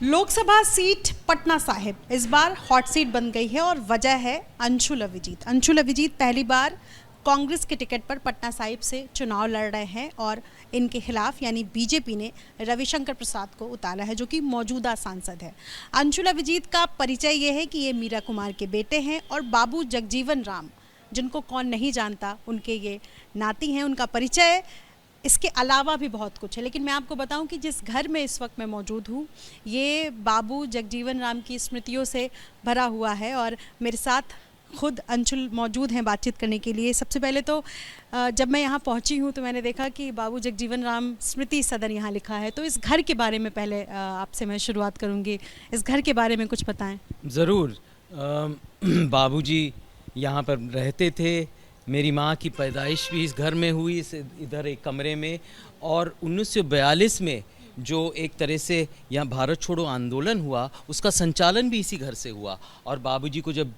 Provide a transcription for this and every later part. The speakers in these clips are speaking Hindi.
लोकसभा सीट पटना साहिब इस बार हॉट सीट बन गई है और वजह है अंशुल अभिजीत। अंशुल अभिजीत पहली बार कांग्रेस के टिकट पर पटना साहिब से चुनाव लड़ रहे हैं और इनके खिलाफ यानी बीजेपी ने रविशंकर प्रसाद को उतारा है, जो कि मौजूदा सांसद है। अंशुल अभिजीत का परिचय ये है कि ये मीरा कुमार के बेटे हैं और बाबू जगजीवन राम, जिनको कौन नहीं जानता, उनके ये नाती हैं। उनका परिचय इसके अलावा भी बहुत कुछ है, लेकिन मैं आपको बताऊं कि जिस घर में इस वक्त मैं मौजूद हूं ये बाबू जगजीवन राम की स्मृतियों से भरा हुआ है और मेरे साथ खुद अंशुल मौजूद हैं बातचीत करने के लिए। सबसे पहले तो जब मैं यहाँ पहुँची हूँ तो मैंने देखा कि बाबू जगजीवन राम स्मृति सदन यहाँ लिखा है, तो इस घर के बारे में पहले आपसे मैं शुरुआत करूँगी। इस घर के बारे में कुछ बताएँ। ज़रूर। बाबूजी यहाँ पर रहते थे। मेरी माँ की पैदाइश भी इस घर में हुई, इस इधर एक कमरे में। और 1942 में जो एक तरह से यहाँ भारत छोड़ो आंदोलन हुआ, उसका संचालन भी इसी घर से हुआ। और बाबूजी को जब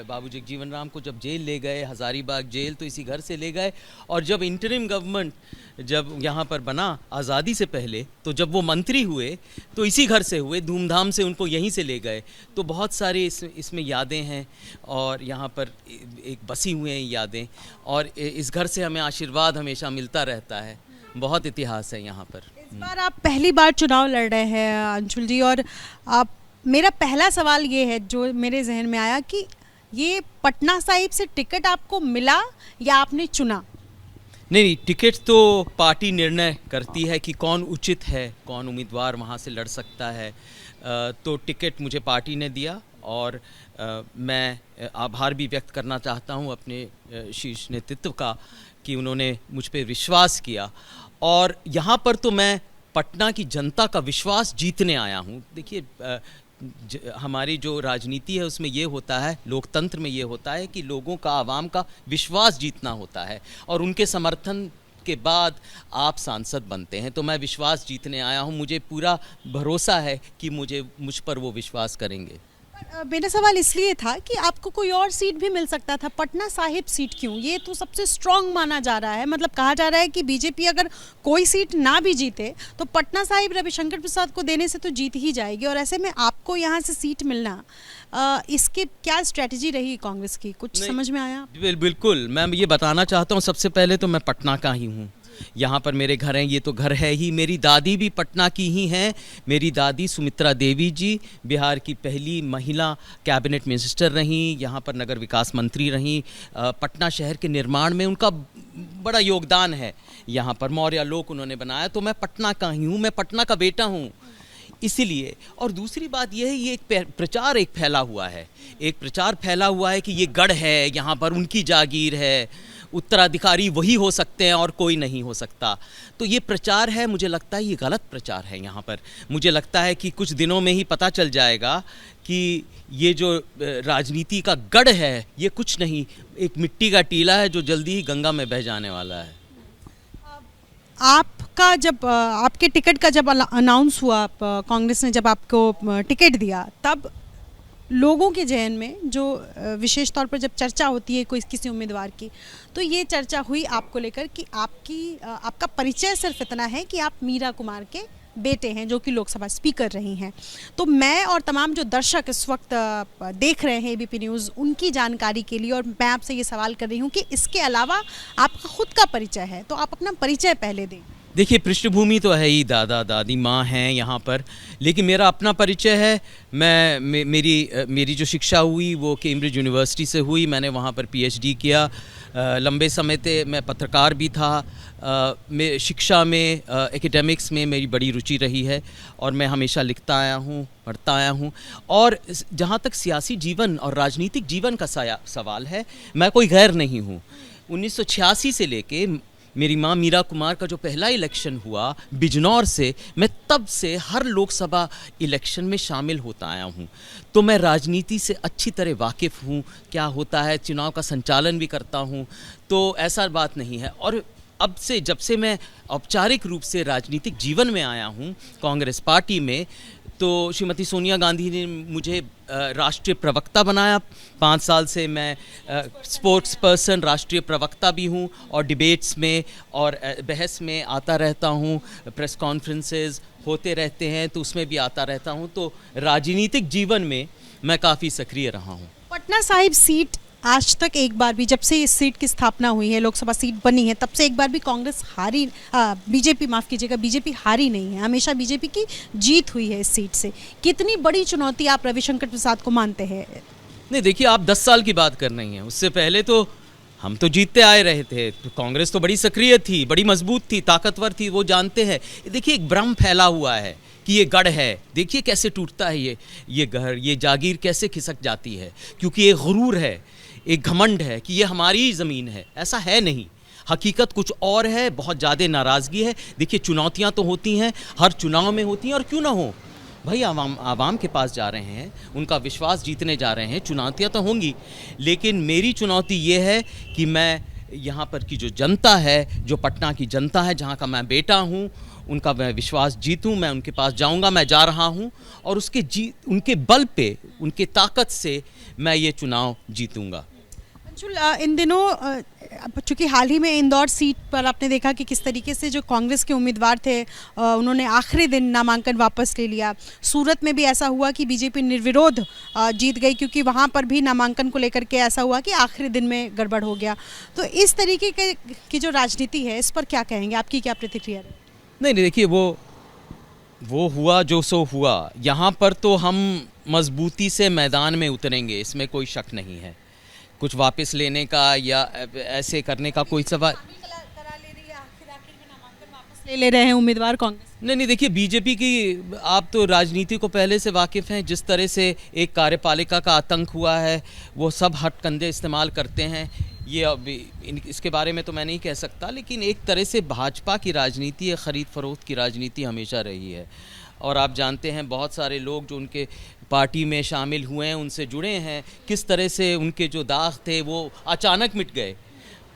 बाबू जगजीवन राम को जब जेल ले गए, हज़ारीबाग जेल, तो इसी घर से ले गए। और जब इंटरिम गवर्नमेंट जब यहाँ पर बना आज़ादी से पहले, तो जब वो मंत्री हुए तो इसी घर से हुए, धूमधाम से उनको यहीं से ले गए। तो बहुत सारे इसमें यादें हैं और यहाँ पर एक बसी हुए हैं यादें, और इस घर से हमें आशीर्वाद हमेशा मिलता रहता है। बहुत इतिहास है यहाँ पर। इस बार आप पहली बार चुनाव लड़ रहे हैं अंशुल जी, और आप मेरा पहला सवाल ये है जो मेरे जहन में आया कि ये पटना साहिब से टिकट आपको मिला या आपने चुना? नहीं, टिकट तो पार्टी निर्णय करती है कि कौन उचित है, कौन उम्मीदवार वहाँ से लड़ सकता है। तो टिकट मुझे पार्टी ने दिया और मैं आभार भी व्यक्त करना चाहता हूँ अपने शीर्ष नेतृत्व का कि उन्होंने मुझ पर विश्वास किया। और यहाँ पर तो मैं पटना की जनता का विश्वास जीतने आया हूँ। देखिए, हमारी जो राजनीति है उसमें ये होता है, लोकतंत्र में ये होता है कि लोगों का, आवाम का विश्वास जीतना होता है और उनके समर्थन के बाद आप सांसद बनते हैं। तो मैं विश्वास जीतने आया हूँ। मुझे पूरा भरोसा है कि मुझ पर वो विश्वास करेंगे। मेरा सवाल इसलिए था कि आपको कोई और सीट भी मिल सकता था, पटना साहिब सीट क्यों? ये तो सबसे स्ट्रांग माना जा रहा है। मतलब कहा जा रहा है कि बीजेपी अगर कोई सीट ना भी जीते तो पटना साहिब रविशंकर प्रसाद को देने से तो जीत ही जाएगी, और ऐसे में आपको यहाँ से सीट मिलना, इसके क्या स्ट्रेटजी रही कांग्रेस की? कुछ समझ में आया? बिल्कुल, मैं ये बताना चाहता हूँ। सबसे पहले तो मैं पटना का ही हूँ, यहाँ पर मेरे घर हैं, ये तो घर है ही। मेरी दादी भी पटना की ही हैं। मेरी दादी सुमित्रा देवी जी बिहार की पहली महिला कैबिनेट मिनिस्टर रहीं, यहाँ पर नगर विकास मंत्री रहीं। पटना शहर के निर्माण में उनका बड़ा योगदान है। यहाँ पर मौर्य लोक उन्होंने बनाया। तो मैं पटना का ही हूँ, मैं पटना का बेटा हूँ इसीलिए। और दूसरी बात यह है, ये एक प्रचार फैला हुआ है, एक प्रचार फैला हुआ है कि ये गढ़ है, यहाँ पर उनकी जागीर है, उत्तराधिकारी वही हो सकते हैं और कोई नहीं हो सकता। तो ये प्रचार है, मुझे लगता है ये गलत प्रचार है। यहाँ पर मुझे लगता है कि कुछ दिनों में ही पता चल जाएगा कि ये जो राजनीति का गढ़ है ये कुछ नहीं, एक मिट्टी का टीला है जो जल्दी ही गंगा में बह जाने वाला है। आपका जब आपके टिकट का जब अनाउंस हुआ, कांग्रेस ने जब आपको टिकट दिया, तब लोगों के जहन में जो विशेष तौर पर जब चर्चा होती है कोई किसी उम्मीदवार की, तो ये चर्चा हुई आपको लेकर कि आपका परिचय सिर्फ इतना है कि आप मीरा कुमार के बेटे हैं जो कि लोकसभा स्पीकर रही हैं। तो मैं और तमाम जो दर्शक इस वक्त देख रहे हैं एबीपी न्यूज़, उनकी जानकारी के लिए, और मैं आपसे ये सवाल कर रही हूँ कि इसके अलावा आपका खुद का परिचय है, तो आप अपना परिचय पहले दें। देखिए, पृष्ठभूमि तो है ही, दादा दादी माँ हैं यहाँ पर, लेकिन मेरा अपना परिचय है। मेरी जो शिक्षा हुई वो कैम्ब्रिज यूनिवर्सिटी से हुई। मैंने वहाँ पर पीएचडी किया। लंबे समय से मैं पत्रकार भी था। मैं शिक्षा में, एकेडमिक्स में मेरी बड़ी रुचि रही है और मैं हमेशा लिखता आया हूँ, पढ़ता आया हूँ। और जहाँ तक सियासी जीवन और राजनीतिक जीवन का सवाल है, मैं कोई गैर नहीं हूँ। 1986 से लेके मेरी माँ मीरा कुमार का जो पहला इलेक्शन हुआ बिजनौर से, मैं तब से हर लोकसभा इलेक्शन में शामिल होता आया हूँ। तो मैं राजनीति से अच्छी तरह वाकिफ़ हूँ, क्या होता है, चुनाव का संचालन भी करता हूँ। तो ऐसा बात नहीं है। और अब से, जब से मैं औपचारिक रूप से राजनीतिक जीवन में आया हूँ कांग्रेस पार्टी में, तो श्रीमती सोनिया गांधी ने मुझे राष्ट्रीय प्रवक्ता बनाया। 5 साल से मैं स्पोर्ट्स पर्सन, राष्ट्रीय प्रवक्ता भी हूँ और डिबेट्स में और बहस में आता रहता हूँ, प्रेस कॉन्फ्रेंसेस होते रहते हैं तो उसमें भी आता रहता हूँ। तो राजनीतिक जीवन में मैं काफ़ी सक्रिय रहा हूँ। पटना साहिब सीट आज तक एक बार भी, जब से इस सीट की स्थापना हुई है, लोकसभा सीट बनी है, तब से एक बार भी कांग्रेस हारी, बीजेपी माफ़ कीजिएगा, बीजेपी हारी नहीं है, हमेशा बीजेपी की जीत हुई है इस सीट से। कितनी बड़ी चुनौती आप रविशंकर प्रसाद को मानते हैं? नहीं देखिए, आप 10 साल की बात कर रही हैं, उससे पहले तो हम तो जीतते आए रहे थे। तो कांग्रेस तो बड़ी सक्रिय थी, बड़ी मजबूत थी, ताकतवर थी, वो जानते हैं। देखिए एक भ्रम फैला हुआ है कि ये गढ़ है, देखिए कैसे टूटता है ये घर, ये जागीर कैसे खिसक जाती है, क्योंकि ये गुरूर है, एक घमंड है कि ये हमारी ज़मीन है। ऐसा है नहीं, हकीकत कुछ और है, बहुत ज़्यादा नाराज़गी है। देखिए चुनौतियाँ तो होती हैं, हर चुनाव में होती हैं, और क्यों ना हो भाई, आवाम के पास जा रहे हैं, उनका विश्वास जीतने जा रहे हैं, चुनौतियाँ तो होंगी। लेकिन मेरी चुनौती ये है कि मैं यहाँ पर की जो जनता है, जो पटना की जनता है, जहाँ का मैं बेटा हूँ, उनका मैं विश्वास जीतूँ। मैं उनके पास जाऊँगा, मैं जा रहा हूँ, और उनके बल पे, उनके ताकत से मैं ये चुनाव जीतूँगा। अंशुल, इन दिनों चूँकि हाल ही में इंदौर सीट पर आपने देखा कि किस तरीके से जो कांग्रेस के उम्मीदवार थे उन्होंने आखिरी दिन नामांकन वापस ले लिया। सूरत में भी ऐसा हुआ कि बीजेपी निर्विरोध जीत गई, क्योंकि वहाँ पर भी नामांकन को लेकर के ऐसा हुआ कि आखिरी दिन में गड़बड़ हो गया। तो इस तरीके की जो राजनीति है, इस पर क्या कहेंगे, आपकी क्या प्रतिक्रिया है? नहीं देखिए, वो हुआ जो सो हुआ। यहाँ पर तो हम मजबूती से मैदान में उतरेंगे, इसमें कोई शक नहीं है। कुछ वापस लेने का या ऐसे करने का कोई सवाल ले रहे हैं उम्मीदवार कांग्रेस। नहीं देखिए, बीजेपी की, आप तो राजनीति को पहले से वाकिफ़ हैं। जिस तरह से एक कार्यपालिका का आतंक हुआ है, वो सब हथकंडे इस्तेमाल करते हैं। ये अभी इसके बारे में तो मैं नहीं कह सकता, लेकिन एक तरह से भाजपा की राजनीति है, ख़रीद फरोख्त की राजनीति हमेशा रही है। और आप जानते हैं बहुत सारे लोग जो उनके पार्टी में शामिल हुए हैं, उनसे जुड़े हैं, किस तरह से उनके जो दाग थे वो अचानक मिट गए।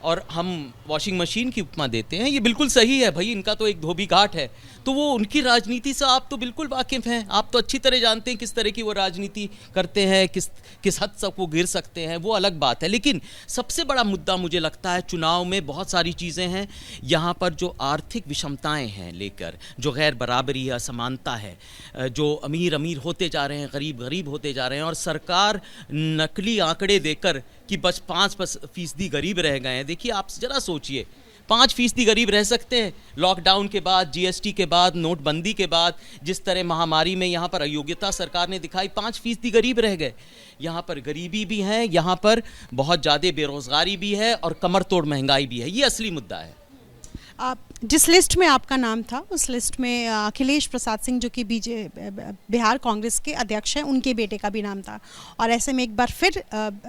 और हम वॉशिंग मशीन की उपमा देते हैं, ये बिल्कुल सही है भाई, इनका तो एक धोबी घाट है। तो वो उनकी राजनीति से आप तो बिल्कुल वाकिफ़ हैं, आप तो अच्छी तरह जानते हैं किस तरह की वो राजनीति करते हैं, किस हद तक वो गिर सकते हैं, वो अलग बात है। लेकिन सबसे बड़ा मुद्दा मुझे लगता है, चुनाव में बहुत सारी चीज़ें हैं, यहाँ पर जो आर्थिक विषमताएँ हैं लेकर, जो गैर बराबरी है, असमानता है, जो अमीर अमीर होते जा रहे हैं, गरीब गरीब होते जा रहे हैं, और सरकार नकली आंकड़े देकर कि बस 5% गरीब रह गए हैं। देखिए आप ज़रा सोचिए, 5% गरीब रह सकते हैं? लॉकडाउन के बाद, जीएसटी के बाद, नोटबंदी के बाद, जिस तरह महामारी में यहाँ पर अयोग्यता सरकार ने दिखाई, 5% गरीब रह गए। यहाँ पर गरीबी भी है, यहाँ पर बहुत ज़्यादा बेरोज़गारी भी है, और कमर तोड़ महंगाई भी है। ये असली मुद्दा है। जिस लिस्ट में आपका नाम था, उस लिस्ट में अखिलेश प्रसाद सिंह, जो कि बिहार कांग्रेस के अध्यक्ष हैं, उनके बेटे का भी नाम था। और ऐसे में एक बार फिर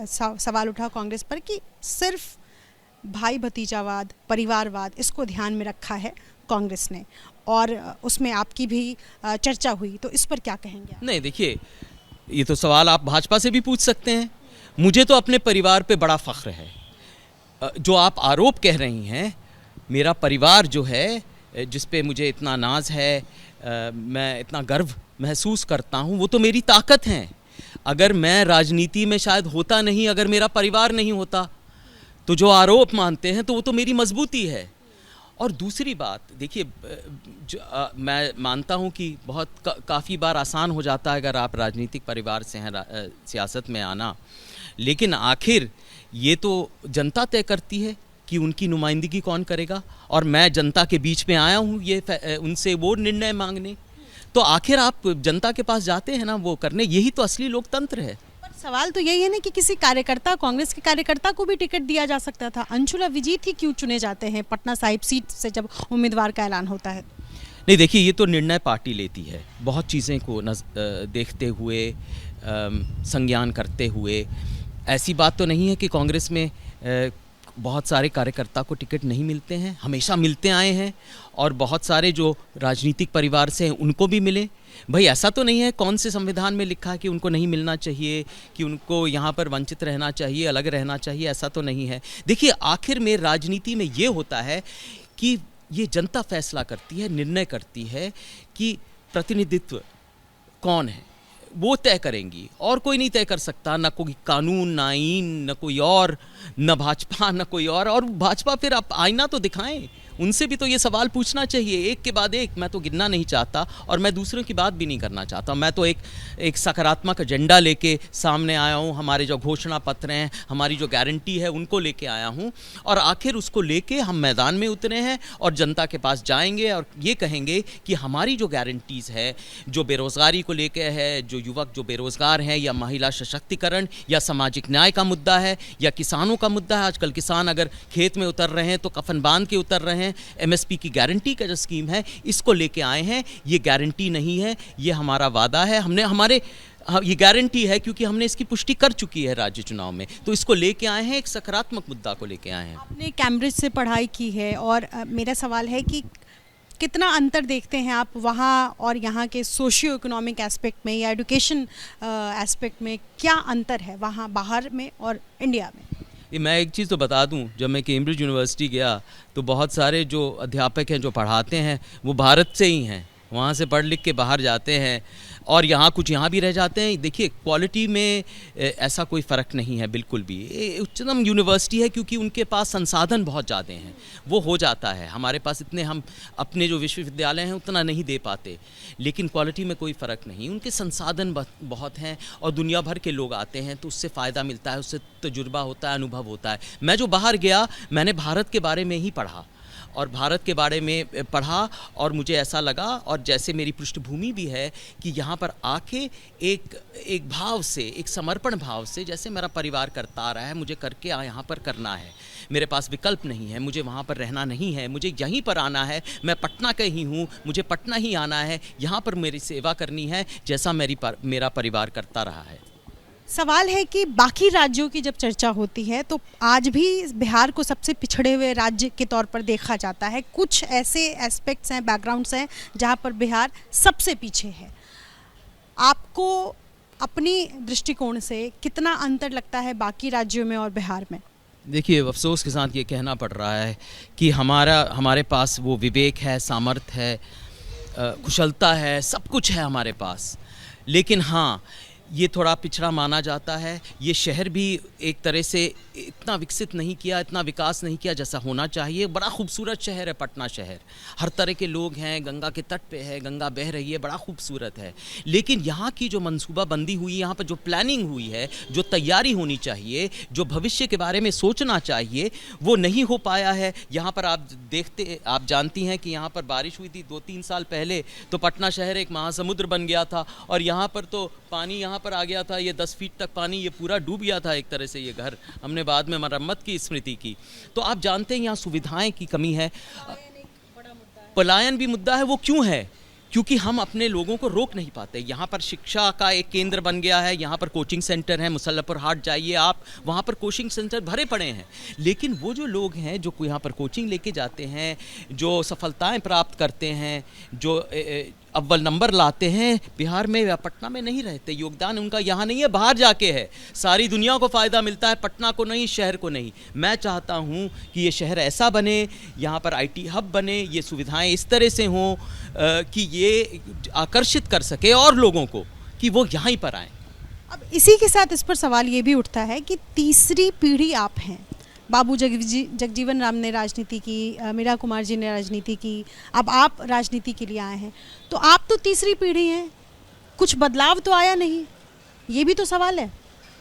सवाल उठा कांग्रेस पर कि सिर्फ भाई भतीजावाद, परिवारवाद, इसको ध्यान में रखा है कांग्रेस ने, और उसमें आपकी भी चर्चा हुई। तो इस पर क्या कहेंगे आप? नहीं देखिए, ये तो सवाल आप भाजपा से भी पूछ सकते हैं। मुझे तो अपने परिवार पे बड़ा फ़ख्र है। जो आप आरोप कह रही हैं, मेरा परिवार जो है, जिस पे मुझे इतना नाज है, मैं इतना गर्व महसूस करता हूँ, वो तो मेरी ताकत है। अगर मैं राजनीति में शायद होता नहीं, अगर मेरा परिवार नहीं होता, तो जो आरोप मानते हैं तो वो तो मेरी मजबूती है। और दूसरी बात देखिए, मैं मानता हूँ कि बहुत काफ़ी बार आसान हो जाता है अगर आप राजनीतिक परिवार से हैं सियासत में आना, लेकिन आखिर ये तो जनता तय करती है कि उनकी नुमाइंदगी कौन करेगा। और मैं जनता के बीच में आया हूँ ये उनसे वो निर्णय मांगने। तो आखिर आप जनता के पास जाते हैं ना वो करने, यही तो असली लोकतंत्र है। पर सवाल तो यही है ना कि किसी कार्यकर्ता, कांग्रेस के कार्यकर्ता को भी टिकट दिया जा सकता था। अंशुल अविजीत ही क्यों चुने जाते हैं पटना साहिब सीट से जब उम्मीदवार का ऐलान होता है? नहीं देखिए, ये तो निर्णय पार्टी लेती है, बहुत चीज़ें को देखते हुए, संज्ञान करते हुए। ऐसी बात तो नहीं है कि कांग्रेस में बहुत सारे कार्यकर्ता को टिकट नहीं मिलते हैं, हमेशा मिलते आए हैं, और बहुत सारे जो राजनीतिक परिवार से हैं उनको भी मिले। भाई ऐसा तो नहीं है, कौन से संविधान में लिखा है कि उनको नहीं मिलना चाहिए, कि उनको यहाँ पर वंचित रहना चाहिए, अलग रहना चाहिए, ऐसा तो नहीं है। देखिए आखिर में राजनीति में ये होता है कि ये जनता फैसला करती है, निर्णय करती है कि प्रतिनिधित्व कौन है वो तय करेंगी, और कोई नहीं तय कर सकता, ना कोई कानून, ना आईन, ना कोई और, ना भाजपा, ना कोई और भाजपा फिर आप आईना तो दिखाएं, उनसे भी तो ये सवाल पूछना चाहिए एक के बाद एक। मैं तो गिनना नहीं चाहता और मैं दूसरों की बात भी नहीं करना चाहता। मैं तो एक सकारात्मक एजेंडा लेके सामने आया हूँ। हमारे जो घोषणा पत्र हैं, हमारी जो गारंटी है, उनको लेके आया हूँ और आखिर उसको लेके हम मैदान में उतरे हैं और जनता के पास जाएंगे और ये कहेंगे कि हमारी जो गारंटीज़ है, जो बेरोज़गारी को लेके है, जो युवक जो बेरोज़गार हैं, या महिला सशक्तिकरण, या सामाजिक न्याय का मुद्दा है, या किसानों का मुद्दा है। आजकल किसान अगर खेत में उतर रहे हैं तो कफन बांध के उतर रहे हैं। एमएसपी की गारंटी का जो स्कीम है, इसको लेके आए हैं। ये गारंटी नहीं है, ये हमारा वादा है। ये गारंटी है क्योंकि हमने इसकी पुष्टि कर चुकी है राज्य चुनाव में, तो इसको लेके आए हैं, एक सकारात्मक मुद्दा को लेके आए हैं। आपने कैम्ब्रिज से पढ़ाई की है और मेरा सवाल है कि कितना अंतर देखते हैं आप वहाँ और यहाँ के सोशियो इकोनॉमिक एस्पेक्ट में या एजुकेशन एस्पेक्ट में? क्या अंतर है वहाँ बाहर में और इंडिया में? मैं एक चीज़ तो बता दूं, जब मैं कैम्ब्रिज यूनिवर्सिटी गया तो बहुत सारे जो अध्यापक हैं जो पढ़ाते हैं वो भारत से ही हैं, वहाँ से पढ़ लिख के बाहर जाते हैं और यहाँ कुछ यहाँ भी रह जाते हैं। देखिए, क्वालिटी में ऐसा कोई फ़र्क नहीं है बिल्कुल भी। उच्चतम यूनिवर्सिटी है क्योंकि उनके पास संसाधन बहुत ज़्यादा हैं, वो हो जाता है। हमारे पास इतने, हम अपने जो विश्वविद्यालय हैं उतना नहीं दे पाते, लेकिन क्वालिटी में कोई फ़र्क नहीं। उनके संसाधन बहुत हैं और दुनिया भर के लोग आते हैं, तो उससे फ़ायदा मिलता है, उससे तजुर्बा होता है, अनुभव होता है। मैं जो बाहर गया, मैंने भारत के बारे में ही पढ़ा और भारत के बारे में पढ़ा और मुझे ऐसा लगा, और जैसे मेरी पृष्ठभूमि भी है कि यहाँ पर आके एक भाव से, एक समर्पण भाव से, जैसे मेरा परिवार करता आ रहा है, मुझे करके यहाँ पर करना है। मेरे पास विकल्प नहीं है, मुझे वहाँ पर रहना नहीं है, मुझे यहीं पर आना है। मैं पटना का ही हूँ, मुझे पटना ही आना है, यहाँ पर मेरी सेवा करनी है, जैसा मेरा परिवार करता रहा है। सवाल है कि बाकी राज्यों की जब चर्चा होती है तो आज भी बिहार को सबसे पिछड़े हुए राज्य के तौर पर देखा जाता है। कुछ ऐसे एस्पेक्ट्स हैं, बैकग्राउंड्स हैं जहां पर बिहार सबसे पीछे है। आपको अपनी दृष्टिकोण से कितना अंतर लगता है बाकी राज्यों में और बिहार में? देखिए, अफसोस के साथ ये कहना पड़ रहा है कि हमारे पास वो विवेक है, सामर्थ्य है, कुशलता है, सब कुछ है हमारे पास, लेकिन हाँ, ये थोड़ा पिछड़ा माना जाता है। ये शहर भी एक तरह से इतना विकसित नहीं किया, इतना विकास नहीं किया जैसा होना चाहिए। बड़ा खूबसूरत शहर है पटना शहर, हर तरह के लोग हैं, गंगा के तट पे है, गंगा बह रही है, बड़ा खूबसूरत है। लेकिन यहाँ की जो मनसूबाबंदी हुई, यहाँ पर जो प्लानिंग हुई है, जो तैयारी होनी चाहिए, जो भविष्य के बारे में सोचना चाहिए, वो नहीं हो पाया है। यहाँ पर आप जानती हैं कि यहाँ पर बारिश हुई थी 2-3 साल पहले, तो पटना शहर एक महासमुद्र बन गया था और यहाँ पर तो पानी यहाँ पर आ गया था, ये 10 फीट तक पानी, ये पूरा डूब गया था एक तरह से ये घर। हमने बाद में मरम्मत की, स्मृति की। तो आप जानते हैं यहाँ सुविधाएं की कमी है, पलायन भी मुद्दा है। वो क्यों है? क्योंकि हम अपने लोगों को रोक नहीं पाते। यहाँ पर शिक्षा का एक केंद्र बन गया है, यहाँ पर कोचिंग सेंटर है, मुसल्लपुर हाट जाइए आप, वहाँ पर कोचिंग सेंटर भरे पड़े हैं। लेकिन वो जो लोग हैं जो यहाँ पर कोचिंग लेके जाते हैं, जो सफलताएं प्राप्त करते हैं, जो अव्वल नंबर लाते हैं, बिहार में या पटना में नहीं रहते। योगदान उनका यहाँ नहीं है, बाहर जाके है। सारी दुनिया को फ़ायदा मिलता है, पटना को नहीं, शहर को नहीं। मैं चाहता हूँ कि ये शहर ऐसा बने, यहाँ पर IT हब बने, ये सुविधाएं इस तरह से हों कि ये आकर्षित कर सके और लोगों को कि वो यहाँ ही पर आएँ। अब इसी के साथ इस पर सवाल ये भी उठता है कि तीसरी पीढ़ी आप हैं। बाबू जगजीवन राम ने राजनीति की, मीरा कुमार जी ने राजनीति की, अब आप राजनीति के लिए आए हैं, तो आप तो तीसरी पीढ़ी हैं, कुछ बदलाव तो आया नहीं, ये भी तो सवाल है।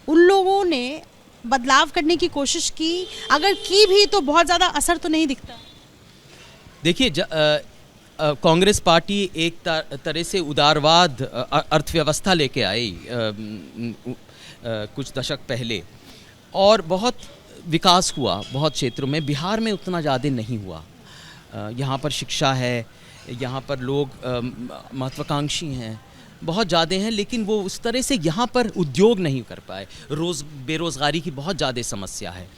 उन लोगों ने बदलाव करने की कोशिश की, अगर की भी तो बहुत ज़्यादा असर तो नहीं दिखता। देखिए, कांग्रेस पार्टी एक तरह से उदारवाद अर्थव्यवस्था लेके आई कुछ दशक पहले, और बहुत विकास हुआ बहुत क्षेत्रों में। बिहार में उतना ज़्यादा नहीं हुआ। यहाँ पर शिक्षा है, यहाँ पर लोग महत्वाकांक्षी हैं, बहुत ज़्यादा हैं, लेकिन वो उस तरह से यहाँ पर उद्योग नहीं कर पाए। बेरोज़गारी की बहुत ज़्यादा समस्या है।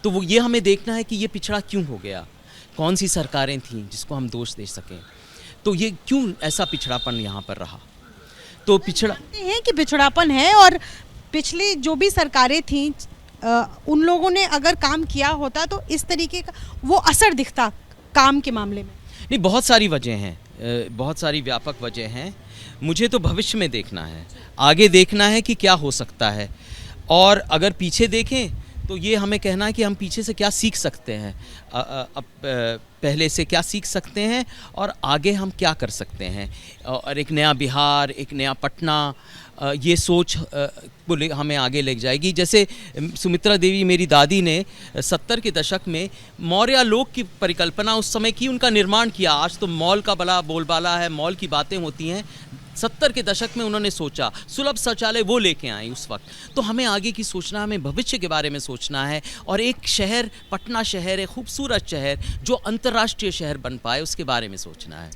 तो वो ये हमें देखना है कि ये पिछड़ा क्यों हो गया, कौन सी सरकारें थीं जिसको हम दोष दे सकें, तो ये क्यों ऐसा पिछड़ापन यहाँ पर रहा। तो जानते हैं कि पिछड़ापन है, और पिछली जो भी सरकारें थीं उन लोगों ने अगर काम किया होता तो इस तरीके का वो असर दिखता काम के मामले में। नहीं, बहुत सारी वजह हैं, बहुत सारी व्यापक वजह हैं। मुझे तो भविष्य में देखना है, आगे देखना है कि क्या हो सकता है। और अगर पीछे देखें तो ये हमें कहना है कि हम पीछे से क्या सीख सकते हैं, पहले से क्या सीख सकते हैं और आगे हम क्या कर सकते हैं। और एक नया बिहार, एक नया पटना, ये सोच हमें आगे ले जाएगी। जैसे सुमित्रा देवी मेरी दादी ने 70 के दशक में मौर्य लोक की परिकल्पना उस समय की, उनका निर्माण किया। आज तो मॉल का बड़ा बोलबाला है, मॉल की बातें होती हैं। 70 के दशक में उन्होंने सोचा, सुलभ शौचालय वो लेके आई उस वक्त। तो हमें आगे की सोचना, हमें भविष्य के बारे में सोचना है। और एक शहर, पटना शहर, एक खूबसूरत शहर जो अंतर्राष्ट्रीय शहर बन पाए, उसके बारे में सोचना है।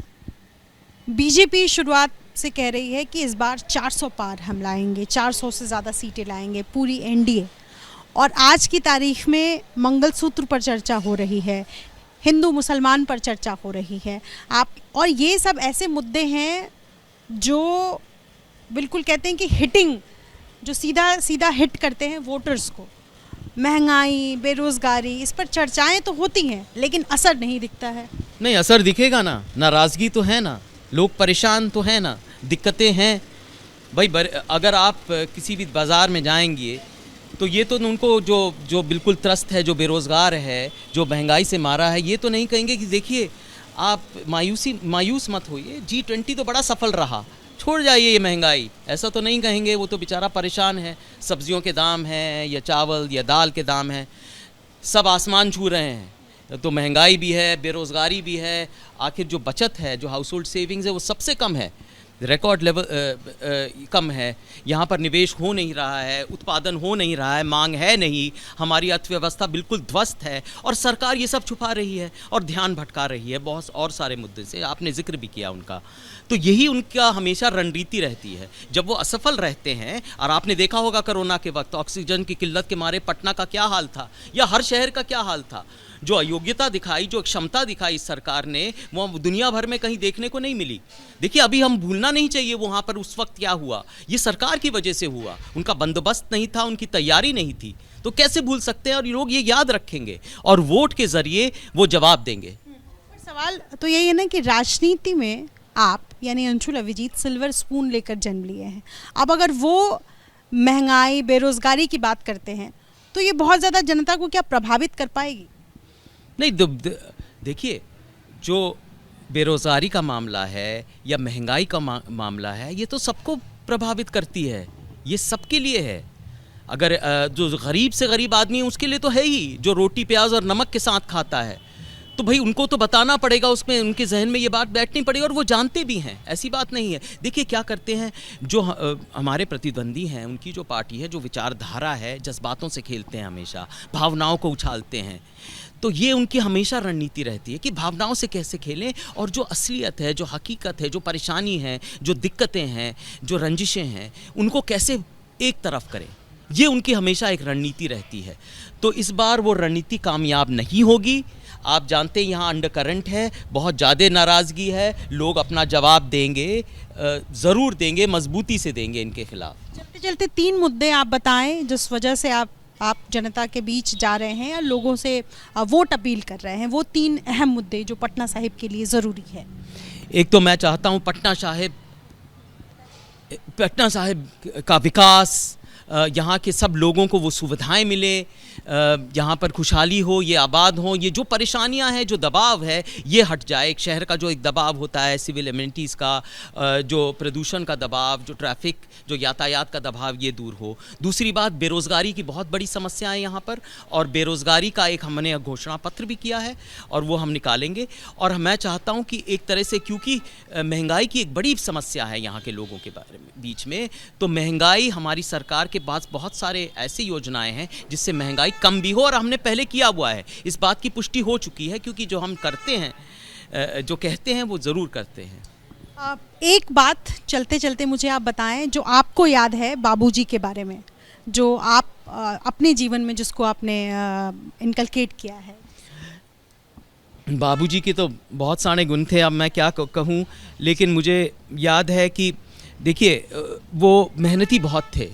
बीजेपी शुरुआत से कह रही है कि इस बार 400 पार हम लाएंगे, 400 से ज़्यादा सीटें लाएंगे, पूरी एनडीए। और आज की तारीख में मंगलसूत्र पर चर्चा हो रही है, हिंदू मुसलमान पर चर्चा हो रही है। और ये सब ऐसे मुद्दे हैं जो बिल्कुल कहते हैं कि हिटिंग, जो सीधा सीधा हिट करते हैं वोटर्स को। महंगाई, बेरोज़गारी, इस पर चर्चाएं तो होती हैं लेकिन असर नहीं दिखता है। नहीं, असर दिखेगा ना, नाराज़गी तो है ना, लोग परेशान तो हैं ना, दिक्कतें हैं भाई। अगर आप किसी भी बाज़ार में जाएंगे तो ये तो उनको जो बिल्कुल त्रस्त है, जो बेरोज़गार है, जो महंगाई से मारा है, ये तो नहीं कहेंगे कि देखिए आप मायूस मत होइए, G20 तो बड़ा सफल रहा, छोड़ जाइए ये महंगाई, ऐसा तो नहीं कहेंगे। वो तो बेचारा परेशान है, सब्जियों के दाम हैं या चावल या दाल के दाम हैं, सब आसमान छू रहे हैं। तो महंगाई भी है, बेरोज़गारी भी है, आखिर जो बचत है, जो हाउस होल्ड सेविंग्स है, वो सबसे कम है, रिकॉर्ड लेवल कम है। यहाँ पर निवेश हो नहीं रहा है, उत्पादन हो नहीं रहा है, मांग है नहीं, हमारी अर्थव्यवस्था बिल्कुल ध्वस्त है। और सरकार ये सब छुपा रही है और ध्यान भटका रही है बहुत और सारे मुद्दे से, आपने जिक्र भी किया उनका। तो यही उनका हमेशा रणनीति रहती है जब वो असफल रहते हैं। और आपने देखा होगा कोरोना के वक्त ऑक्सीजन की किल्लत के मारे पटना का क्या हाल था, या हर शहर का क्या हाल था। जो अयोग्यता दिखाई, जो क्षमता दिखाई सरकार ने, वो दुनिया भर में कहीं देखने को नहीं मिली। देखिए, अभी हम भूलना नहीं चाहिए वहाँ पर उस वक्त क्या हुआ, ये सरकार की वजह से हुआ। उनका बंदोबस्त नहीं था, उनकी तैयारी नहीं थी, तो कैसे भूल सकते हैं। और लोग ये याद रखेंगे और वोट के जरिए वो जवाब देंगे। सवाल तो यही है ना कि राजनीति में आप यानी अंशुल अभिजीत सिल्वर स्पून लेकर जन्म लिए हैं। अब अगर वो महंगाई, बेरोजगारी की बात करते हैं तो ये बहुत ज़्यादा जनता को क्या प्रभावित कर पाएगी? नहीं, देखिए, जो बेरोज़गारी का मामला है या महंगाई का मामला है, ये तो सबको प्रभावित करती है, ये सबके लिए है। अगर जो गरीब से गरीब आदमी है उसके लिए तो है ही, जो रोटी प्याज और नमक के साथ खाता है, तो भाई उनको तो बताना पड़ेगा, उसमें उनके जहन में ये बात बैठनी पड़ेगी। और वो जानते भी हैं, ऐसी बात नहीं है। देखिए क्या करते हैं जो हमारे प्रतिद्वंदी हैं, उनकी जो पार्टी है, जो विचारधारा है, जज्बातों से खेलते हैं, हमेशा भावनाओं को उछालते हैं। तो ये उनकी हमेशा रणनीति रहती है कि भावनाओं से कैसे खेलें, और जो असलियत है, जो हकीकत है, जो परेशानी है, जो दिक्कतें हैं, जो रंजिशें हैं, उनको कैसे एक तरफ करें, ये उनकी हमेशा एक रणनीति रहती है। तो इस बार वो रणनीति कामयाब नहीं होगी। आप जानते हैं यहाँ अंडरकरंट है, बहुत ज़्यादा नाराज़गी है, लोग अपना जवाब देंगे, ज़रूर देंगे, मजबूती से देंगे इनके खिलाफ। चलते चलते 3 मुद्दे आप बताएं जिस वजह से आप जनता के बीच जा रहे हैं या लोगों से वोट अपील कर रहे हैं, वो 3 अहम मुद्दे जो पटना साहिब के लिए ज़रूरी है। एक तो मैं चाहता हूँ पटना साहिब का विकास, यहाँ के सब लोगों को वो सुविधाएं मिले, यहाँ पर खुशहाली हो, ये आबाद हो, ये जो परेशानियाँ हैं, जो दबाव है, ये हट जाए। एक शहर का जो एक दबाव होता है सिविल एमिनिटीज़ का, जो प्रदूषण का दबाव, जो ट्रैफिक, जो यातायात का दबाव, ये दूर हो। दूसरी बात, बेरोज़गारी की बहुत बड़ी समस्या है यहाँ पर, और बेरोज़गारी का एक हमने घोषणा पत्र भी किया है और वो हम निकालेंगे। और मैं चाहता हूँ कि एक तरह से, क्योंकि महंगाई की एक बड़ी समस्या है यहाँ के लोगों के बारे में बीच में, तो महंगाई, हमारी सरकार के पास बहुत सारे ऐसी योजनाएं हैं जिससे महंगाई कम भी हो, और हमने पहले किया हुआ है, इस बात की पुष्टि हो चुकी है। क्योंकि जो हम करते हैं, जो कहते हैं, वो ज़रूर करते हैं। एक बात चलते चलते मुझे आप बताएं जो आपको याद है बाबूजी के बारे में, जो आप अपने जीवन में जिसको आपने इनकलकेट किया है। बाबूजी के तो बहुत सारे गुण थे, अब मैं क्या कहूँ, लेकिन मुझे याद है कि देखिए, वो मेहनती बहुत थे,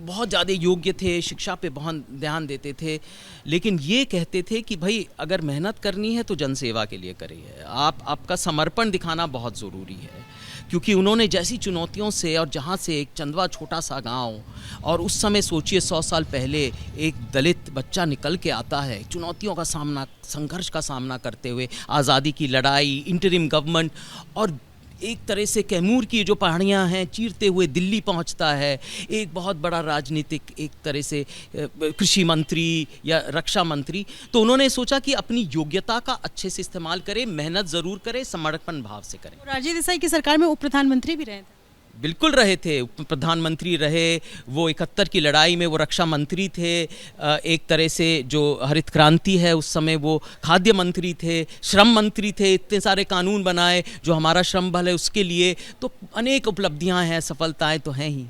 बहुत ज़्यादा योग्य थे, शिक्षा पे बहुत ध्यान देते थे, लेकिन ये कहते थे कि भाई अगर मेहनत करनी है तो जनसेवा के लिए करिए, आपका समर्पण दिखाना बहुत ज़रूरी है। क्योंकि उन्होंने जैसी चुनौतियों से, और जहाँ से एक चंदवा छोटा सा गांव, और उस समय सोचिए 100 साल पहले एक दलित बच्चा निकल के आता है चुनौतियों का सामना, संघर्ष का सामना करते हुए, आज़ादी की लड़ाई, इंटरिम गवर्नमेंट, और एक तरह से कैमूर की जो पहाड़ियाँ हैं चीरते हुए दिल्ली पहुंचता है, एक बहुत बड़ा राजनीतिक, एक तरह से कृषि मंत्री या रक्षा मंत्री। तो उन्होंने सोचा कि अपनी योग्यता का अच्छे से इस्तेमाल करें, मेहनत ज़रूर करें, समर्पण भाव से करें। राजीव देसाई की सरकार में उप प्रधानमंत्री भी रहे थे। बिल्कुल रहे थे, उप प्रधानमंत्री रहे, वो 71 की लड़ाई में वो रक्षा मंत्री थे, एक तरह से जो हरित क्रांति है उस समय वो खाद्य मंत्री थे, श्रम मंत्री थे, इतने सारे कानून बनाए जो हमारा श्रम बल है उसके लिए। तो अनेक उपलब्धियां हैं, सफलताएं तो हैं ही।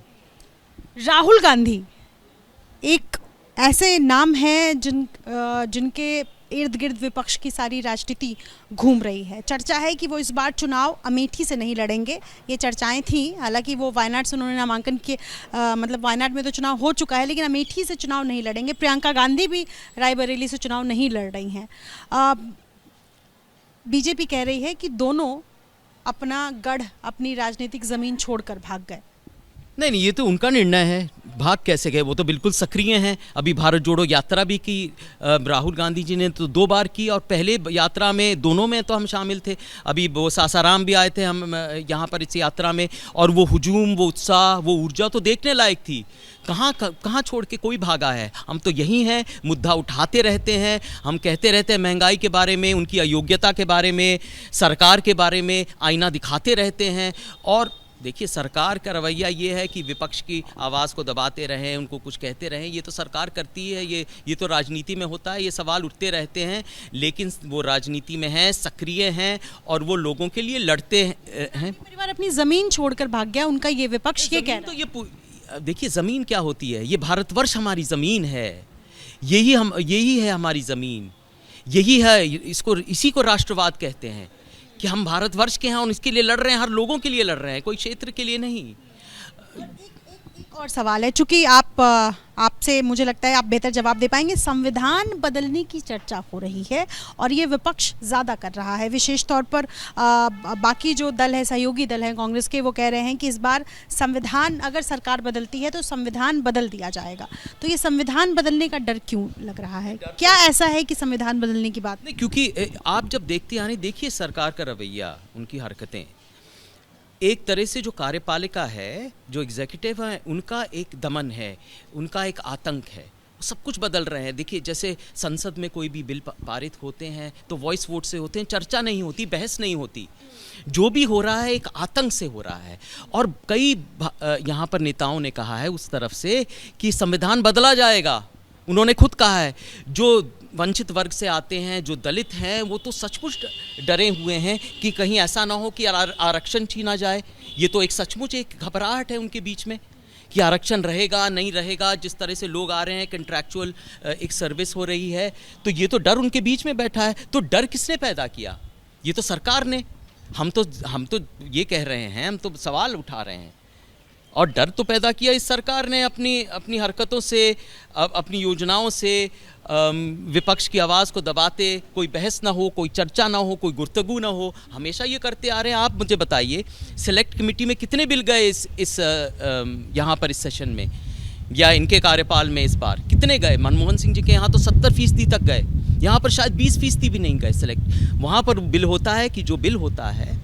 राहुल गांधी एक ऐसे नाम है जिनके इर्द गिर्द विपक्ष की सारी राजनीति घूम रही है। चर्चा है कि वो इस बार चुनाव अमेठी से नहीं लड़ेंगे, ये चर्चाएं थी। हालांकि वो वायनाड से उन्होंने नामांकन किए, मतलब वायनाड में तो चुनाव हो चुका है, लेकिन अमेठी से चुनाव नहीं लड़ेंगे। प्रियंका गांधी भी रायबरेली से चुनाव नहीं लड़ रही हैं। बीजेपी कह रही है कि दोनों अपना गढ़, अपनी राजनीतिक ज़मीन छोड़कर भाग गए। नहीं, ये तो उनका निर्णय है, भाग कैसे गए, वो तो बिल्कुल सक्रिय हैं। अभी भारत जोड़ो यात्रा भी की राहुल गांधी जी ने, तो 2 बार की, और पहले यात्रा में दोनों में तो हम शामिल थे। अभी वो सासाराम भी आए थे हम यहाँ पर इस यात्रा में, और वो हुजूम, वो उत्साह, वो ऊर्जा तो देखने लायक थी। कहाँ छोड़ के कोई भागा है? हम तो यही हैं, मुद्दा उठाते रहते हैं, हम कहते रहते हैं महंगाई के बारे में, उनकी अयोग्यता के बारे में, सरकार के बारे में आईना दिखाते रहते हैं। और देखिए, सरकार का रवैया ये है कि विपक्ष की आवाज़ को दबाते रहें, उनको कुछ कहते रहें, ये तो सरकार करती है, ये तो राजनीति में होता है, ये सवाल उठते रहते हैं। लेकिन वो राजनीति में हैं, सक्रिय हैं, और वो लोगों के लिए लड़ते हैं। परिवार अपनी ज़मीन छोड़कर भाग गया, उनका ये विपक्ष ये कह रहा है। तो देखिए, ज़मीन क्या होती है? ये भारतवर्ष हमारी ज़मीन है, यही है हमारी ज़मीन, यही है, इसी को राष्ट्रवाद कहते हैं कि हम भारतवर्ष के हैं और इसके लिए लड़ रहे हैं, हर लोगों के लिए लड़ रहे हैं, कोई क्षेत्र के लिए नहीं। और सवाल है, चूंकि आपसे मुझे लगता है आप बेहतर जवाब दे पाएंगे। संविधान बदलने की चर्चा हो रही है और ये विपक्ष ज़्यादा कर रहा है, विशेष तौर पर बाकी जो दल है, सहयोगी दल है कांग्रेस के, वो कह रहे हैं कि इस बार संविधान, अगर सरकार बदलती है तो संविधान बदल दिया जाएगा। तो ये संविधान बदलने का डर क्यों लग रहा है? क्या ऐसा है कि संविधान बदलने की बात नहीं? क्योंकि आप जब देखते हैं, देखिए सरकार का रवैया, उनकी हरकतें, एक तरह से जो कार्यपालिका है, जो एग्जीक्यूटिव है, उनका एक दमन है, उनका एक आतंक है, सब कुछ बदल रहे हैं। देखिए, जैसे संसद में कोई भी बिल पारित होते हैं तो वॉइस वोट से होते हैं, चर्चा नहीं होती, बहस नहीं होती। जो भी हो रहा है एक आतंक से हो रहा है। और कई यहाँ पर नेताओं ने कहा है उस तरफ से कि संविधान बदला जाएगा। उन्होंने खुद कहा है, जो वंचित वर्ग से आते हैं, जो दलित हैं, वो तो सचमुच डरे हुए हैं कि कहीं ऐसा ना हो कि आरक्षण छीना जाए। ये तो एक सचमुच एक घबराहट है उनके बीच में कि आरक्षण रहेगा नहीं रहेगा। जिस तरह से लोग आ रहे हैं, कंट्रैक्चुअल एक सर्विस हो रही है, तो ये तो डर उनके बीच में बैठा है। तो डर किसने पैदा किया? ये तो सरकार ने। हम तो ये कह रहे हैं, हम तो सवाल उठा रहे हैं, और डर तो पैदा किया इस सरकार ने अपनी हरकतों से, अपनी योजनाओं से, विपक्ष की आवाज़ को दबाते, कोई बहस ना हो, कोई चर्चा ना हो, कोई गुफ्तगू ना हो, हमेशा ये करते आ रहे हैं। आप मुझे बताइए, सिलेक्ट कमेटी में कितने बिल गए इस यहाँ पर इस सेशन में या इनके कार्यकाल में? इस बार कितने गए? मनमोहन सिंह जी के यहाँ तो 70% तक गए, यहाँ पर शायद 20% भी नहीं गए सिलेक्ट। वहाँ पर बिल होता है कि जो बिल होता है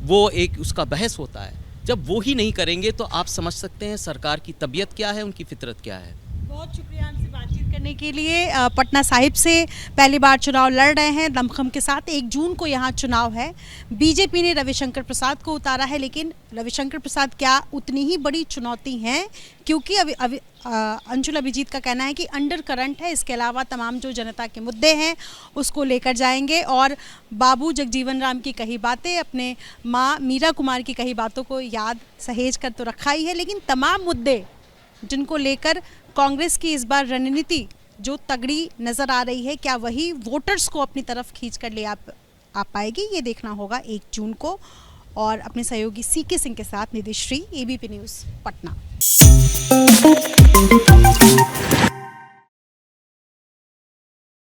वो एक उसका बहस होता है। जब वो ही नहीं करेंगे तो आप समझ सकते हैं सरकार की तबीयत क्या है, उनकी फितरत क्या है। बहुत शुक्रिया हमसे बातचीत करने के लिए। पटना साहिब से पहली बार चुनाव लड़ रहे हैं दमखम के साथ। 1 जून को यहाँ चुनाव है। बीजेपी ने रविशंकर प्रसाद को उतारा है, लेकिन रविशंकर प्रसाद क्या उतनी ही बड़ी चुनौती हैं? क्योंकि अभी अंशुल अभिजीत का कहना है कि अंडर करंट है। इसके अलावा तमाम जो जनता के मुद्दे हैं उसको लेकर जाएंगे, और बाबू जगजीवन राम की कही बातें, अपने माँ मीरा कुमार की कही बातों को याद सहेज कर तो रखा ही है, लेकिन तमाम मुद्दे जिनको लेकर कांग्रेस की इस बार रणनीति जो तगड़ी नज़र आ रही है, क्या वही वोटर्स को अपनी तरफ खींच कर ले आ पाएगी? ये देखना होगा 1 जून को। और अपने सहयोगी सीके सिंह के साथ निधि श्री, ABP न्यूज़ पटना।